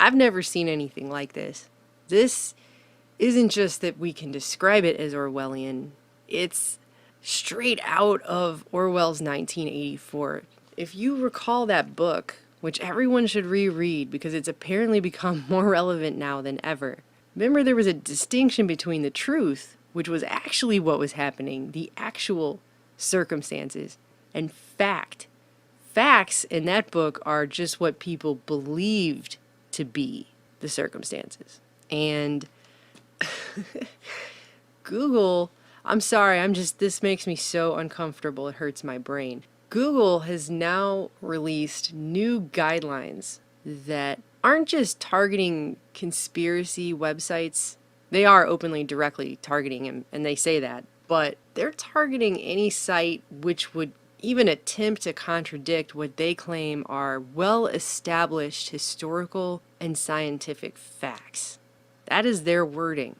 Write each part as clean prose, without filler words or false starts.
I've never seen anything like this. This isn't just that we can describe it as Orwellian, it's straight out of Orwell's 1984. If you recall that book, which everyone should reread because it's apparently become more relevant now than ever. Remember, there was a distinction between the truth, which was actually what was happening, the actual circumstances, and fact. Facts in that book are just what people believed to be the circumstances. And Google, I'm sorry, this makes me so uncomfortable, it hurts my brain. Google has now released new guidelines that aren't just targeting conspiracy websites. They are openly, directly targeting them, and they say that. But they're targeting any site which would even attempt to contradict what they claim are well-established historical and scientific facts. That is their wording.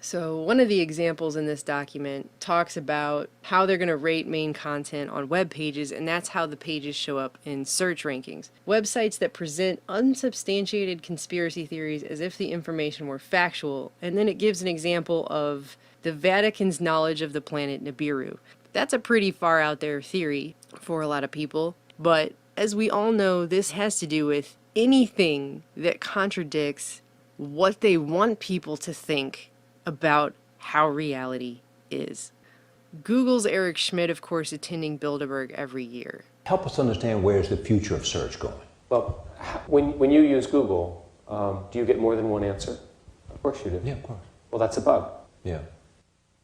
So one of the examples in this document talks about how they're going to rate main content on web pages, and that's how the pages show up in search rankings. Websites that present unsubstantiated conspiracy theories as if the information were factual, and then it gives an example of the Vatican's knowledge of the planet Nibiru. That's a pretty far out there theory for a lot of people, but as we all know, this has to do with anything that contradicts what they want people to think about how reality is. Google's Eric Schmidt, of course, attending Bilderberg every year. Help us understand where's the future of search going? Well, when you use Google, do you get more than one answer? Of course you do. Yeah, of course. Well, that's a bug. Yeah.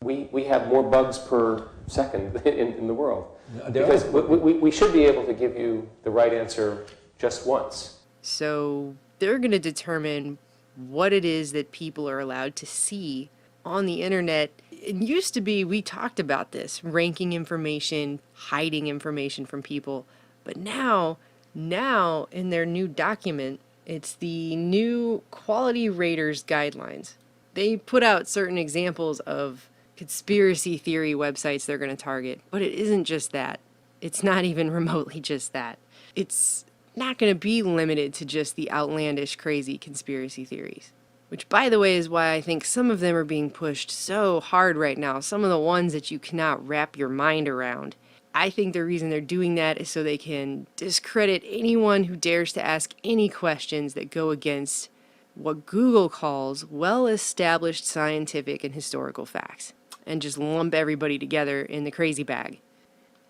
We have more bugs per second in the world. Because we should be able to give you the right answer just once. So they're going to determine what it is that people are allowed to see on the internet. It used to be, we talked about this, ranking information, hiding information from people. But now in their new document, it's the new Quality Raters Guidelines. They put out certain examples of conspiracy theory websites they're going to target, but it isn't just that. It's not even remotely just that. It's not going to be limited to just the outlandish, crazy conspiracy theories. Which, by the way, is why I think some of them are being pushed so hard right now. Some of the ones that you cannot wrap your mind around. I think the reason they're doing that is so they can discredit anyone who dares to ask any questions that go against what Google calls well-established scientific and historical facts, and just lump everybody together in the crazy bag.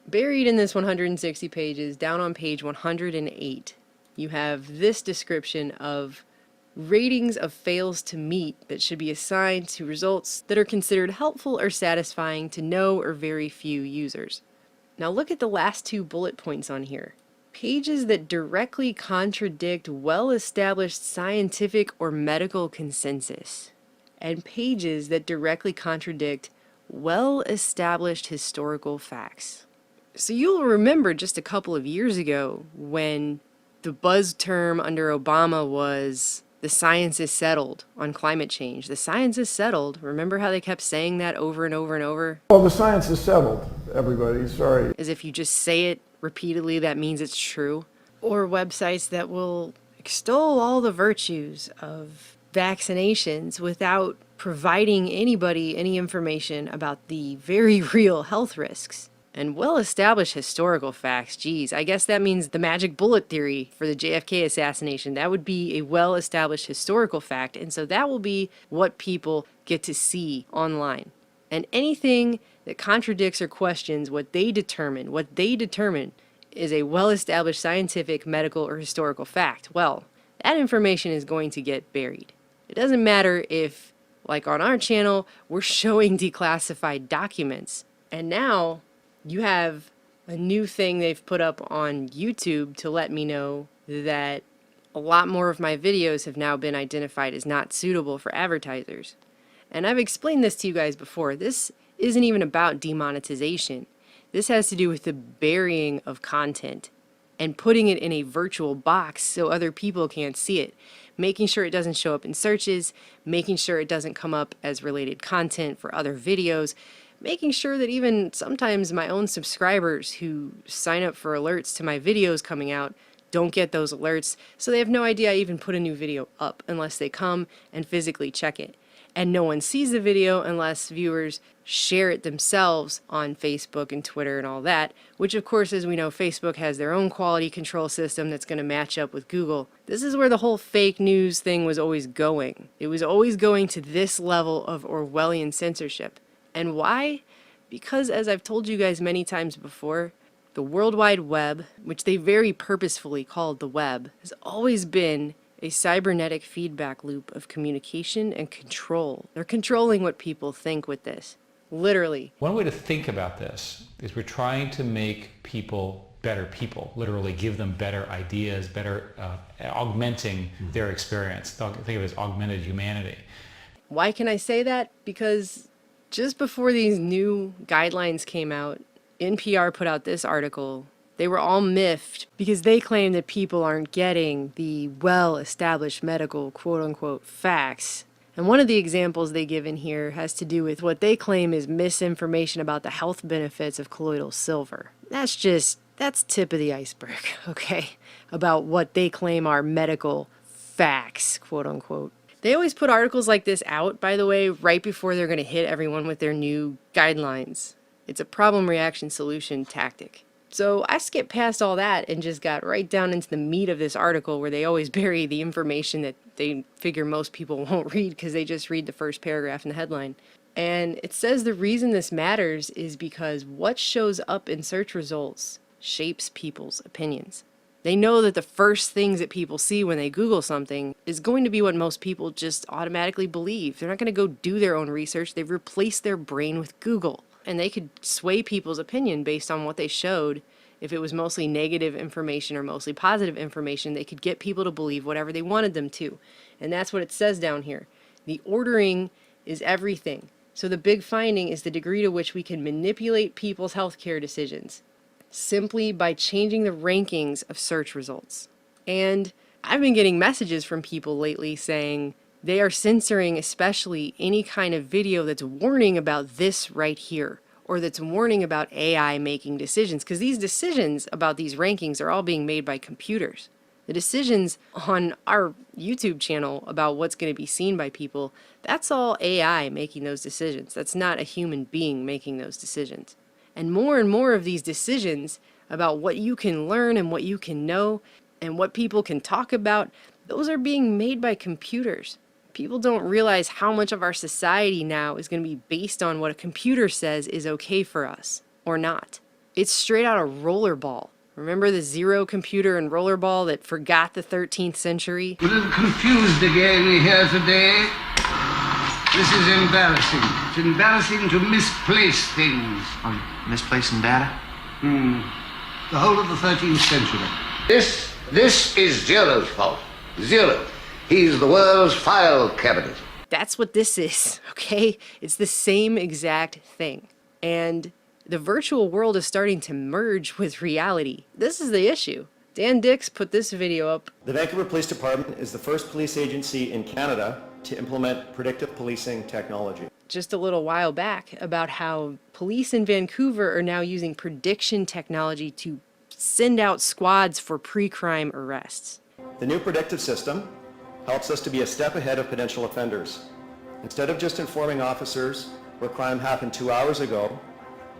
Buried in this 160 pages, down on page 108, you have this description of ratings of fails to meet that should be assigned to results that are considered helpful or satisfying to no or very few users. Now look at the last two bullet points on here. Pages that directly contradict well-established scientific or medical consensus, and pages that directly contradict well-established historical facts. So you'll remember just a couple of years ago when the buzz term under Obama was the science is settled on climate change. The science is settled. Remember how they kept saying that over and over and over? Well, the science is settled, everybody. Sorry. As if you just say it repeatedly, that means it's true. Or websites that will extol all the virtues of vaccinations without providing anybody any information about the very real health risks. And well-established historical facts, geez, I guess that means the magic bullet theory for the JFK assassination. That would be a well-established historical fact, and so that will be what people get to see online. And anything that contradicts or questions what they determine is a well-established scientific, medical, or historical fact. Well, that information is going to get buried. It doesn't matter if, like on our channel, we're showing declassified documents, and now you have a new thing they've put up on YouTube to let me know that a lot more of my videos have now been identified as not suitable for advertisers. And I've explained this to you guys before. This isn't even about demonetization. This has to do with the burying of content and putting it in a virtual box so other people can't see it. Making sure it doesn't show up in searches, making sure it doesn't come up as related content for other videos, making sure that even sometimes my own subscribers who sign up for alerts to my videos coming out don't get those alerts, so they have no idea I even put a new video up unless they come and physically check it. And no one sees the video unless viewers share it themselves on Facebook and Twitter and all that, which of course, as we know, Facebook has their own quality control system that's going to match up with Google. This is where the whole fake news thing was always going. It was always going to this level of Orwellian censorship. And why? Because, as I've told you guys many times before, the World Wide Web, which they very purposefully called the web, has always been a cybernetic feedback loop of communication and control. They're controlling what people think with this. Literally. One way to think about this is we're trying to make people better people, literally give them better ideas, better augmenting their experience. Think of it as augmented humanity. Why can I say that? Because just before these new guidelines came out, NPR put out this article. They were all miffed because they claim that people aren't getting the well-established medical quote-unquote facts. And one of the examples they give in here has to do with what they claim is misinformation about the health benefits of colloidal silver. That's tip of the iceberg, okay? About what they claim are medical facts, quote-unquote. They always put articles like this out, by the way, right before they're going to hit everyone with their new guidelines. It's a problem reaction solution tactic. So I skipped past all that and just got right down into the meat of this article where they always bury the information that they figure most people won't read because they just read the first paragraph in the headline. And it says the reason this matters is because what shows up in search results shapes people's opinions. They know that the first things that people see when they Google something is going to be what most people just automatically believe. They're not going to go do their own research. They've replaced their brain with Google. And they could sway people's opinion based on what they showed. If it was mostly negative information or mostly positive information, they could get people to believe whatever they wanted them to. And that's what it says down here. The ordering is everything. So the big finding is the degree to which we can manipulate people's healthcare decisions simply by changing the rankings of search results. And I've been getting messages from people lately saying they are censoring especially any kind of video that's warning about this right here, or that's warning about AI making decisions, because these decisions about these rankings are all being made by computers. The decisions on our YouTube channel about what's going to be seen by people, that's all AI making those decisions. That's not a human being making those decisions. And more of these decisions about what you can learn and what you can know and what people can talk about, those are being made by computers. People don't realize how much of our society now is going to be based on what a computer says is okay for us or not. It's straight out of Rollerball. Remember the Zero computer and Rollerball that forgot the 13th century? A little confused again here today. This is embarrassing. It's embarrassing to misplace things. Oh, misplacing data? The whole of the 13th century. This is Zero's fault. Zero. He's the world's file cabinet. That's what this is, okay? It's the same exact thing. And the virtual world is starting to merge with reality. This is the issue. Dan Dix put this video up. The Vancouver Police Department is the first police agency in Canada to implement predictive policing technology. Just a little while back about how police in Vancouver are now using prediction technology to send out squads for pre-crime arrests. The new predictive system helps us to be a step ahead of potential offenders. Instead of just informing officers where crime happened 2 hours ago,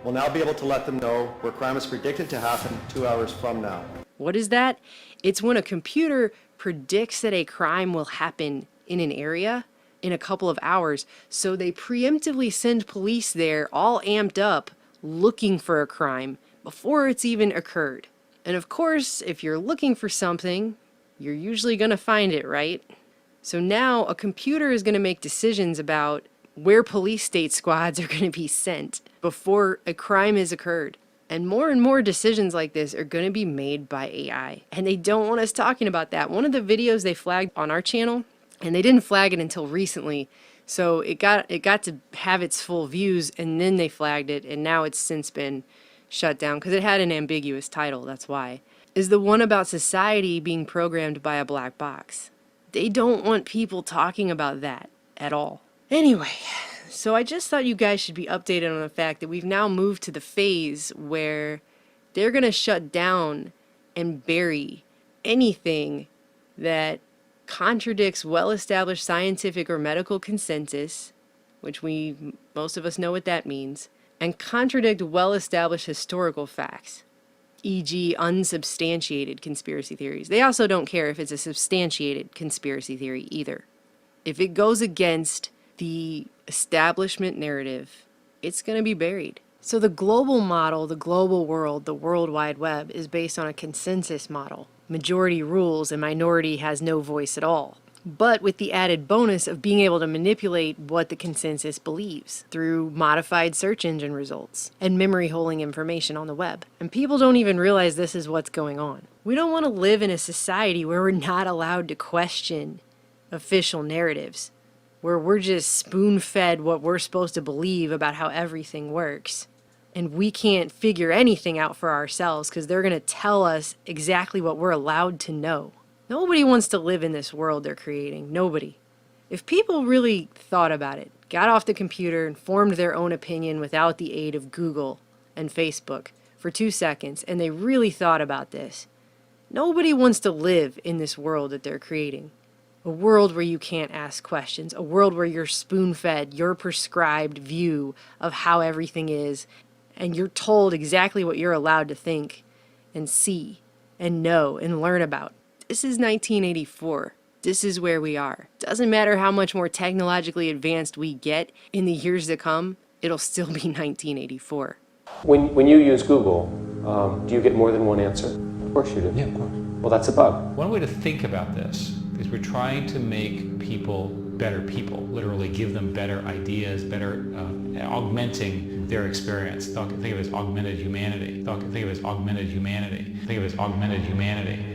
we'll now be able to let them know where crime is predicted to happen 2 hours from now. What is that? It's when a computer predicts that a crime will happen in an area in a couple of hours, so they preemptively send police there all amped up looking for a crime before it's even occurred. And of course, if you're looking for something, you're usually going to find it, right? So now a computer is going to make decisions about where police state squads are going to be sent before a crime has occurred. And more decisions like this are going to be made by AI. And they don't want us talking about that. One of the videos they flagged on our channel, and they didn't flag it until recently, so it got to have its full views, and then they flagged it, and now it's since been shut down because it had an ambiguous title, that's why, is the one about society being programmed by a black box. They don't want people talking about that at all. Anyway, so I just thought you guys should be updated on the fact that we've now moved to the phase where they're going to shut down and bury anything that contradicts well-established scientific or medical consensus, which most of us know what that means, and contradict well-established historical facts, e.g. unsubstantiated conspiracy theories. They also don't care if it's a substantiated conspiracy theory either. If it goes against the establishment narrative, it's going to be buried. So the global model, the global world, the World Wide Web is based on a consensus model. Majority rules and minority has no voice at all. But with the added bonus of being able to manipulate what the consensus believes through modified search engine results and memory holding information on the web. And people don't even realize this is what's going on. We don't want to live in a society where we're not allowed to question official narratives, where we're just spoon-fed what we're supposed to believe about how everything works. And we can't figure anything out for ourselves because they're going to tell us exactly what we're allowed to know. Nobody wants to live in this world they're creating. Nobody. If people really thought about it, got off the computer and formed their own opinion without the aid of Google and Facebook for 2 seconds, and they really thought about this, nobody wants to live in this world that they're creating. A world where you can't ask questions. A world where you're spoon-fed your prescribed view of how everything is, and you're told exactly what you're allowed to think and see and know and learn about. This is 1984. This is where we are. Doesn't matter how much more technologically advanced we get in the years to come, it'll still be 1984. When you use Google, do you get more than one answer? Of course you do. Yeah, of course. Well, that's a bug. One way to think about this is we're trying to make people better people, literally give them better ideas, better augmenting their experience. Think of it as augmented humanity. Think of it as augmented humanity. Think of it as augmented humanity.